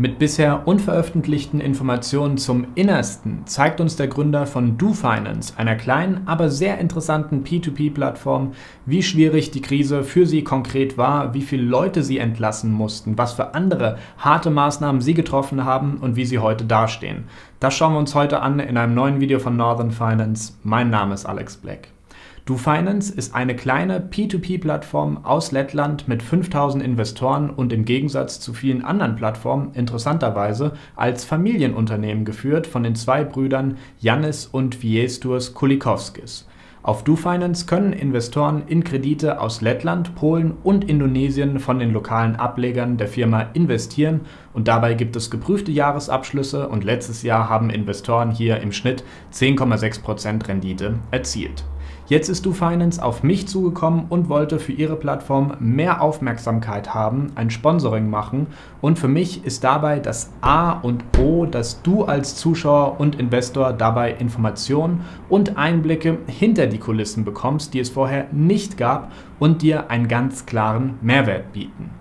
Mit bisher unveröffentlichten Informationen zum Innersten zeigt uns der Gründer von DoFinance, einer kleinen, aber sehr interessanten P2P-Plattform, wie schwierig die Krise für sie konkret war, wie viele Leute sie entlassen mussten, was für andere harte Maßnahmen sie getroffen haben und wie sie heute dastehen. Das schauen wir uns heute an in einem neuen Video von Northern Finance. Mein Name ist Alex Black. DoFinance ist eine kleine P2P-Plattform aus Lettland mit 5000 Investoren und im Gegensatz zu vielen anderen Plattformen interessanterweise als Familienunternehmen geführt von den zwei Brüdern Janis und Kulikovskis. Auf DoFinance können Investoren in Kredite aus Lettland, Polen und Indonesien von den lokalen Ablegern der Firma investieren und dabei gibt es geprüfte Jahresabschlüsse und letztes Jahr haben Investoren hier im Schnitt 10,6% Rendite erzielt. Jetzt ist DoFinance auf mich zugekommen und wollte für ihre Plattform mehr Aufmerksamkeit haben, ein Sponsoring machen und für mich ist dabei das A und O, dass du als Zuschauer und Investor dabei Informationen und Einblicke hinter die Kulissen bekommst, die es vorher nicht gab und dir einen ganz klaren Mehrwert bieten.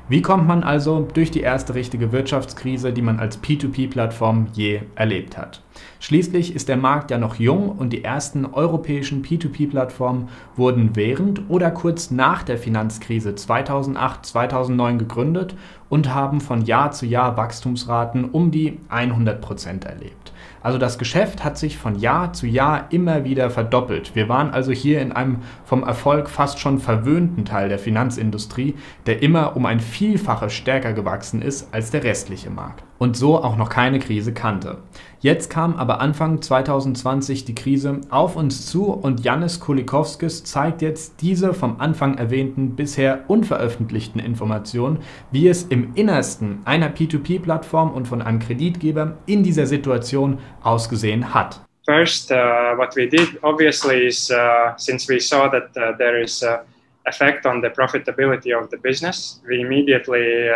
Wie kommt man also durch die erste richtige Wirtschaftskrise, die man als P2P-Plattform je erlebt hat? Schließlich ist der Markt ja noch jung und die ersten europäischen P2P-Plattformen wurden während oder kurz nach der Finanzkrise 2008/2009 gegründet und haben von Jahr zu Jahr Wachstumsraten um die 100% erlebt. Also das Geschäft hat sich von Jahr zu Jahr immer wieder verdoppelt. Wir waren also hier in einem vom Erfolg fast schon verwöhnten Teil der Finanzindustrie, der immer um ein Vielfaches stärker gewachsen ist als der restliche Markt und so auch noch keine Krise kannte. Jetzt kam aber Anfang 2020 die Krise auf uns zu und Janis Kulikovskis zeigt jetzt diese vom Anfang erwähnten, bisher unveröffentlichten Informationen, wie es im Innersten einer P2P-Plattform und von einem Kreditgeber in dieser Situation ausgesehen hat. First, what we did obviously is, since we saw that there is an effect on the profitability of the business, we immediately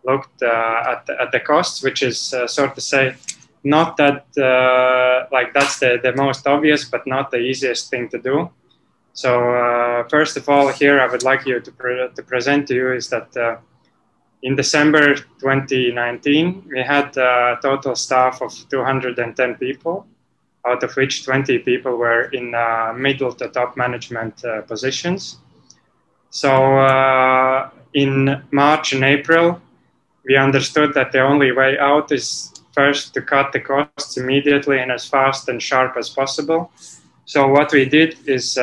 looked at the costs, which is sort of say, not that like that's the most obvious, but not the easiest thing to do. So first of all, here I would like you to present to you is that in December 2019, we had a total staff of 210 people, out of which 20 people were in middle to top management positions. So in March and April, we understood that the only way out is first to cut the costs immediately and as fast and sharp as possible. So what we did is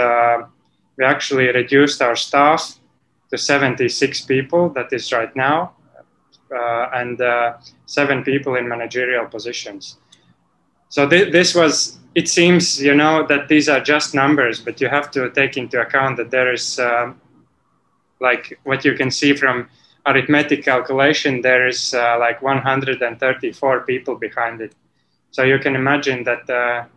we actually reduced our staff to 76 people, that is right now, and 7 people in managerial positions. So this was, it seems, you know, that these are just numbers, but you have to take into account that there is, like what you can see from arithmetic calculation, there is like 134 people behind it. So you can imagine that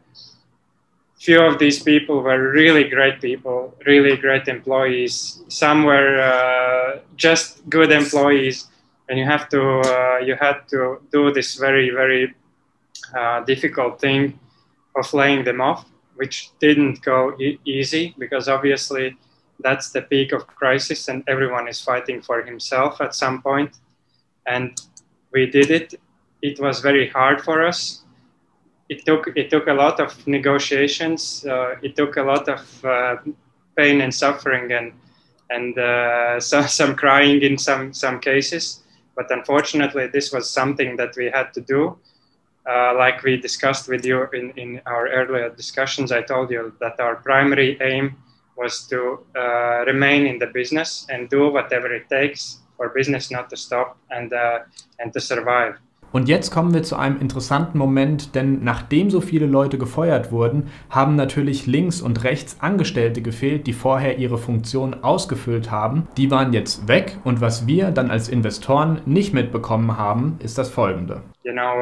few of these people were really great people, really great employees. Some were just good employees, and you had to do this very, very difficult thing of laying them off, which didn't go easy because obviously that's the peak of crisis and everyone is fighting for himself at some point. And we did it. It was very hard for us. It took a lot of negotiations. It took a lot of pain and suffering and some crying in some cases. But unfortunately, this was something that we had to do. Like we discussed with you in our earlier discussions, I told you that our primary aim was to remain in the business and do whatever it takes for business not to stop and to survive. Und jetzt kommen wir zu einem interessanten Moment, denn nachdem so viele Leute gefeuert wurden, haben natürlich links und rechts Angestellte gefehlt, die vorher ihre Funktion ausgefüllt haben. Die waren jetzt weg und was wir dann als Investoren nicht mitbekommen haben, ist das Folgende. You know,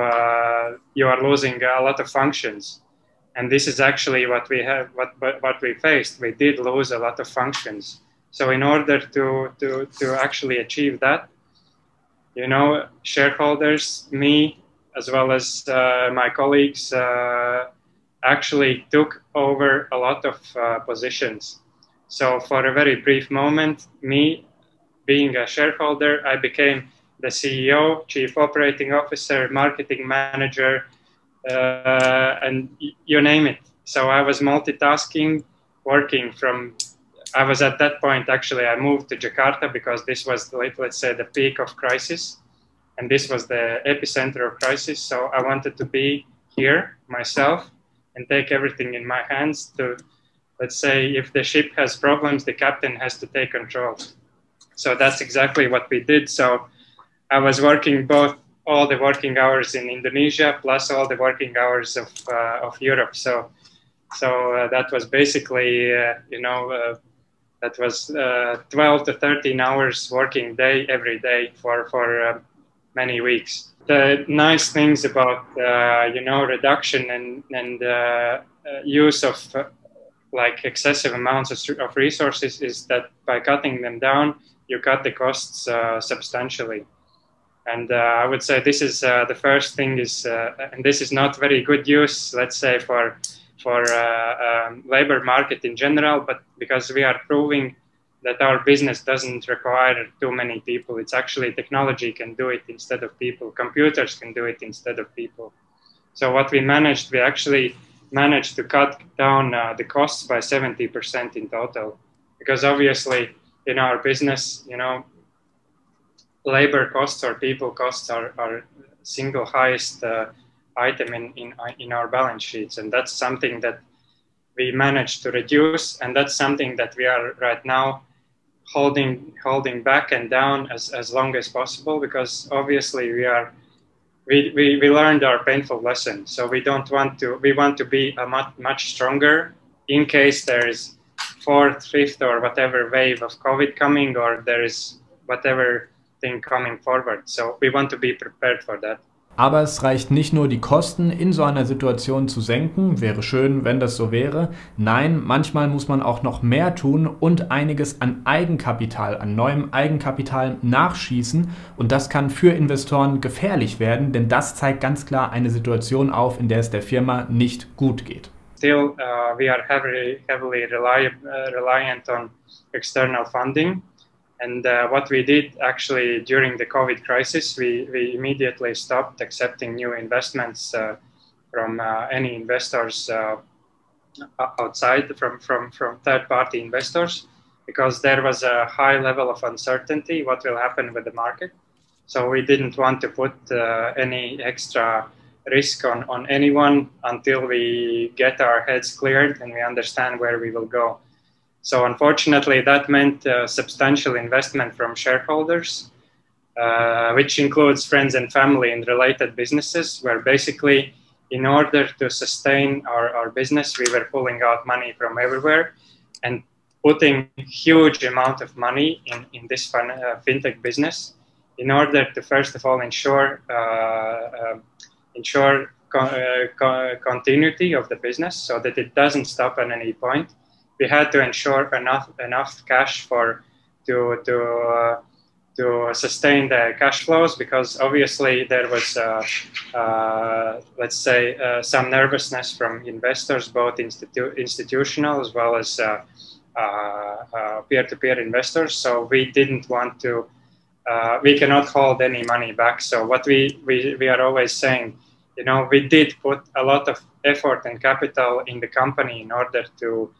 you are losing a lot of functions. And this is actually what we have, what we faced. We did lose a lot of functions. So in order to actually achieve that, you know, shareholders, me, as well as my colleagues, actually took over a lot of positions. So for a very brief moment, me being a shareholder, I became the CEO, chief operating officer, marketing manager, and you name it. So I was multitasking, working from, I was at that point, actually, I moved to Jakarta because this was, let's say, the peak of crisis. And this was the epicenter of crisis. So I wanted to be here myself and take everything in my hands to, let's say, if the ship has problems, the captain has to take control. So that's exactly what we did. So I was working both all the working hours in Indonesia plus all the working hours of Europe. So that was basically, that was 12 to 13 hours working day every day for many weeks. The nice things about reduction and use of like excessive amounts of resources is that by cutting them down, you cut the costs substantially. And I would say this is the first thing is, and this is not very good use, let's say, for labor market in general, but because we are proving that our business doesn't require too many people. It's actually technology can do it instead of people. Computers can do it instead of people. So what we actually managed to cut down the costs by 70% in total. Because obviously in our business, labor costs or people costs are single highest item in our balance sheets. And that's something that we managed to reduce. And that's something that we are right now holding back and down as long as possible, because obviously we learned our painful lesson. So we want to be a much stronger in case there is fourth, fifth, or whatever wave of COVID coming, or there is whatever thing coming forward. So we want to be prepared for that. Aber es reicht nicht nur, die Kosten in so einer Situation zu senken, wäre schön, wenn das so wäre. Nein, manchmal muss man auch noch mehr tun und einiges an Eigenkapital, an neuem Eigenkapital nachschießen. Und das kann für Investoren gefährlich werden, denn das zeigt ganz klar eine Situation auf, in der es der Firma nicht gut geht. Still, we are heavily reliant on external funding. And what we did actually during the COVID crisis, we immediately stopped accepting new investments from any investors outside, from third-party investors, because there was a high level of uncertainty what will happen with the market. So we didn't want to put any extra risk on anyone until we get our heads cleared and we understand where we will go. So unfortunately, that meant substantial investment from shareholders, which includes friends and family in related businesses, where basically in order to sustain our business, we were pulling out money from everywhere and putting huge amount of money in this fintech business in order to, first of all, ensure continuity of the business so that it doesn't stop at any point. We had to ensure enough cash to sustain the cash flows, because obviously there was, let's say, some nervousness from investors, both institutional as well as peer-to-peer investors. So we didn't want to, we cannot hold any money back. So what we are always saying, we did put a lot of effort and capital in the company in order to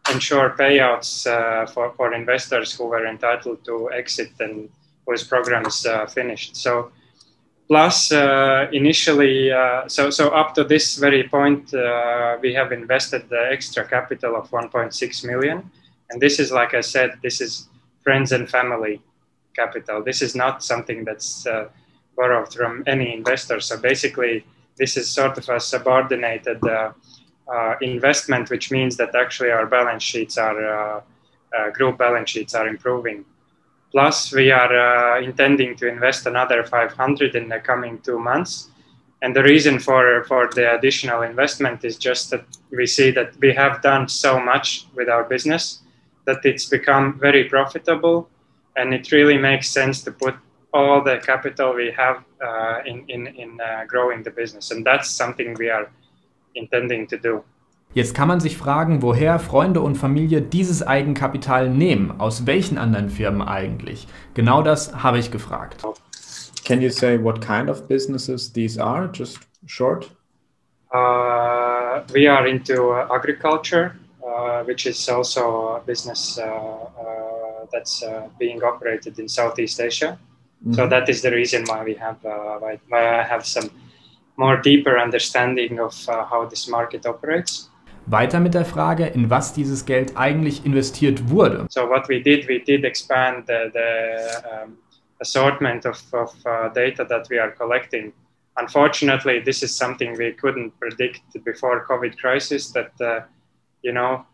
ensure payouts for investors who were entitled to exit and whose program is finished. So plus initially, so up to this very point, we have invested the extra capital of 1.6 million. And this is, like I said, this is friends and family capital. This is not something that's borrowed from any investor. So basically, this is sort of a subordinated investment, which means that actually our balance sheets are, group balance sheets are improving. Plus, we are intending to invest another 500 in the coming 2 months. And the reason for the additional investment is just that we see that we have done so much with our business that it's become very profitable, and it really makes sense to put all the capital we have in growing the business. And that's something we are intending to do. Jetzt kann man sich fragen, woher Freunde und Familie dieses Eigenkapital nehmen. Aus welchen anderen Firmen eigentlich? Genau das habe ich gefragt. Can you say what kind of businesses these are? Just short. We are into agriculture, which is also a business that's being operated in Southeast Asia. Mm-hmm. So that is the reason why why I have some more deeper understanding of how this market operates. Weiter mit der Frage, in was dieses Geld eigentlich investiert wurde. So what we did expand the assortment of data that we are collecting. Unfortunately, this is something we couldn't predict before COVID crisis, that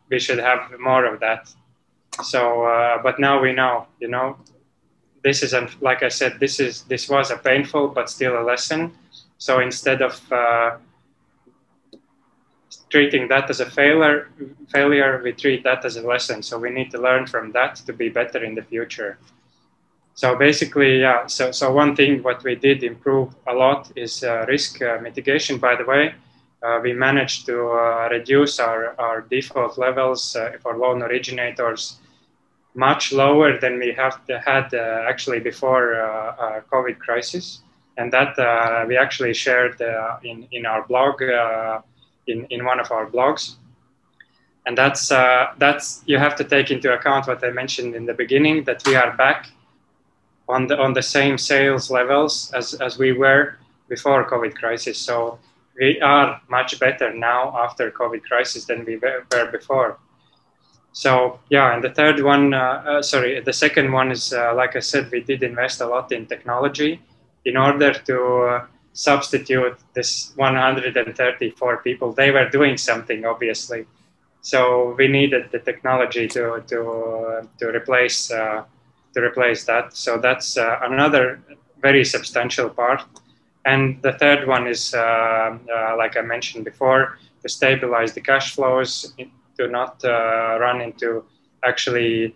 we should have more of that. So, but now we know, this is, like I said, this was a painful but still a lesson. So instead of treating that as a failure, we treat that as a lesson. So we need to learn from that to be better in the future. So basically, yeah, so one thing what we did improve a lot is risk mitigation. By the way, we managed to reduce our default levels for loan originators much lower than we had actually before COVID crisis. And that we actually shared in our blog, in one of our blogs. And that's you have to take into account what I mentioned in the beginning, that we are back on the same sales levels as we were before COVID crisis. So we are much better now after COVID crisis than we were before. So yeah, and the third one, the second one is, like I said, we did invest a lot in technology in order to substitute this 134 people. They were doing something, obviously. So we needed the technology to replace that. So that's another very substantial part. And the third one is, like I mentioned before, to stabilize the cash flows, to not run into, actually,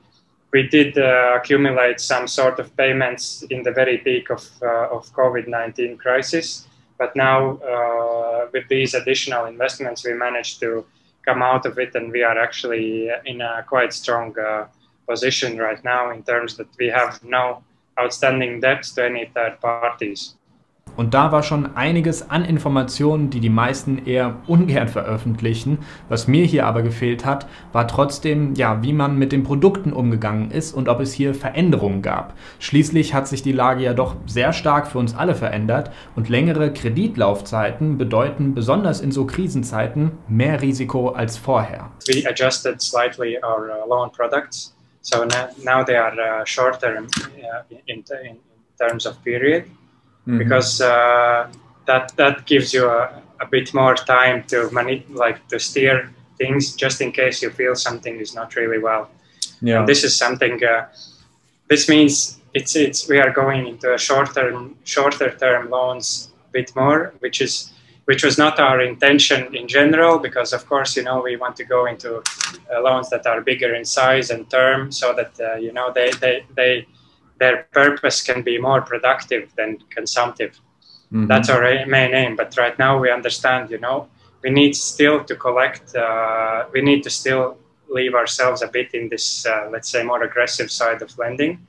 we did accumulate some sort of payments in the very peak of COVID-19 crisis. But now with these additional investments, we managed to come out of it, and we are actually in a quite strong position right now in terms that we have no outstanding debts to any third parties. Und da war schon einiges an Informationen, die die meisten eher ungern veröffentlichen. Was mir hier aber gefehlt hat, war trotzdem, ja, wie man mit den Produkten umgegangen ist und ob es hier Veränderungen gab. Schließlich hat sich die Lage ja doch sehr stark für uns alle verändert und längere Kreditlaufzeiten bedeuten besonders in so Krisenzeiten mehr Risiko als vorher. We adjusted slightly our loan products, so now they are shorter in terms of period. Mm-hmm. Because that gives you a bit more time to steer things, just in case you feel something is not really well. Yeah. And this is something. This means we are going into a shorter term loans a bit more, which was not our intention in general, because of course we want to go into loans that are bigger in size and term, so that their purpose can be more productive than consumptive. Mm-hmm. That's our main aim. But right now we understand, we need still to collect, we need to still leave ourselves a bit in this, let's say, more aggressive side of lending.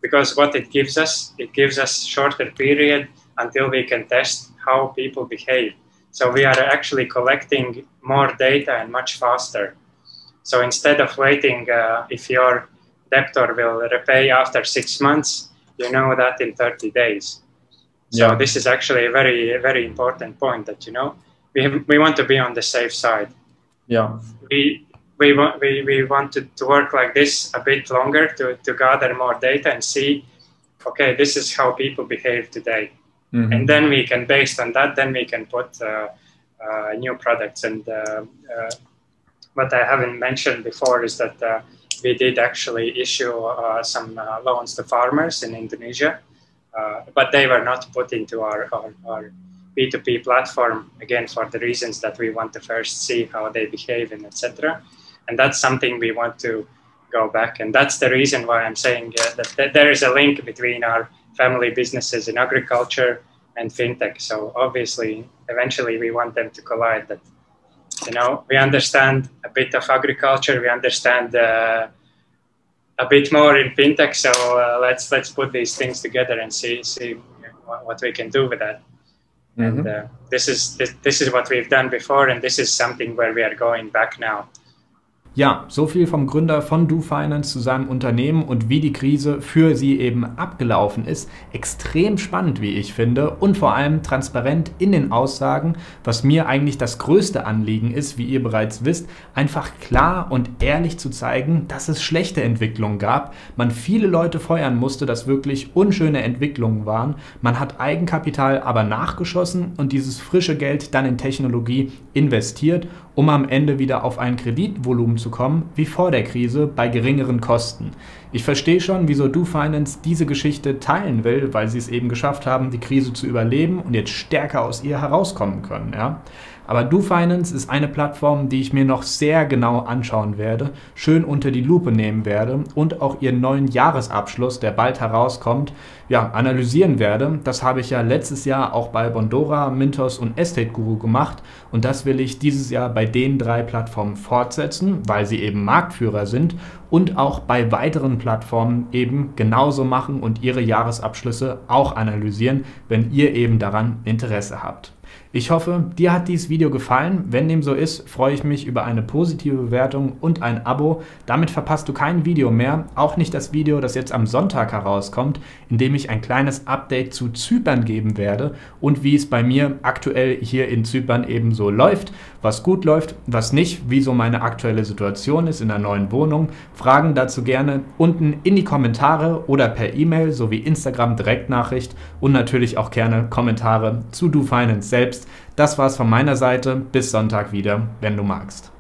Because what it gives us shorter period until we can test how people behave. So we are actually collecting more data and much faster. So instead of waiting, if your debtor will repay after 6 months, you know that in 30 days. So this is actually a very, very important point, that we want to be on the safe side. Yeah, we want to work like this a bit longer to gather more data and see, okay, this is how people behave today. Mm-hmm. And then we can, based on that, then we can put new products. And what I haven't mentioned before is that we did actually issue some loans to farmers in Indonesia, but they were not put into our P2P platform, again, for the reasons that we want to first see how they behave and etc. And that's something we want to go back. And that's the reason why I'm saying that there is a link between our family businesses in agriculture and fintech. So obviously, eventually we want them to collide. You know, we understand a bit of agriculture, we understand a bit more in fintech. So let's put these things together and see what we can do with that. And this is what we've done before, and this is something where we are going back now. Ja, so viel vom Gründer von DoFinance zu seinem Unternehmen und wie die Krise für sie eben abgelaufen ist. Extrem spannend, wie ich finde, und vor allem transparent in den Aussagen, was mir eigentlich das größte Anliegen ist, wie ihr bereits wisst, einfach klar und ehrlich zu zeigen, dass es schlechte Entwicklungen gab, man viele Leute feuern musste, dass wirklich unschöne Entwicklungen waren, man hat Eigenkapital aber nachgeschossen und dieses frische Geld dann in Technologie investiert, um am Ende wieder auf ein Kreditvolumen zu kommen, wie vor der Krise, bei geringeren Kosten. Ich verstehe schon, wieso DoFinance diese Geschichte teilen will, weil sie es eben geschafft haben, die Krise zu überleben und jetzt stärker aus ihr herauskommen können. Ja? Aber DoFinance ist eine Plattform, die ich mir noch sehr genau anschauen werde, schön unter die Lupe nehmen werde und auch ihren neuen Jahresabschluss, der bald herauskommt, ja, analysieren werde. Das habe ich ja letztes Jahr auch bei Bondora, Mintos und Estate Guru gemacht und das will ich dieses Jahr bei den 3 Plattformen fortsetzen, weil sie eben Marktführer sind und auch bei weiteren Plattformen eben genauso machen und ihre Jahresabschlüsse auch analysieren, wenn ihr eben daran Interesse habt. Ich hoffe, dir hat dieses Video gefallen. Wenn dem so ist, freue ich mich über eine positive Bewertung und ein Abo. Damit verpasst du kein Video mehr, auch nicht das Video, das jetzt am Sonntag herauskommt, in dem ich ein kleines Update zu Zypern geben werde und wie es bei mir aktuell hier in Zypern eben so läuft, was gut läuft, was nicht, wie so meine aktuelle Situation ist in der neuen Wohnung. Fragen dazu gerne unten in die Kommentare oder per E-Mail sowie Instagram Direktnachricht und natürlich auch gerne Kommentare zu DoFinance selbst. Das war's von meiner Seite. Bis Sonntag wieder, wenn du magst.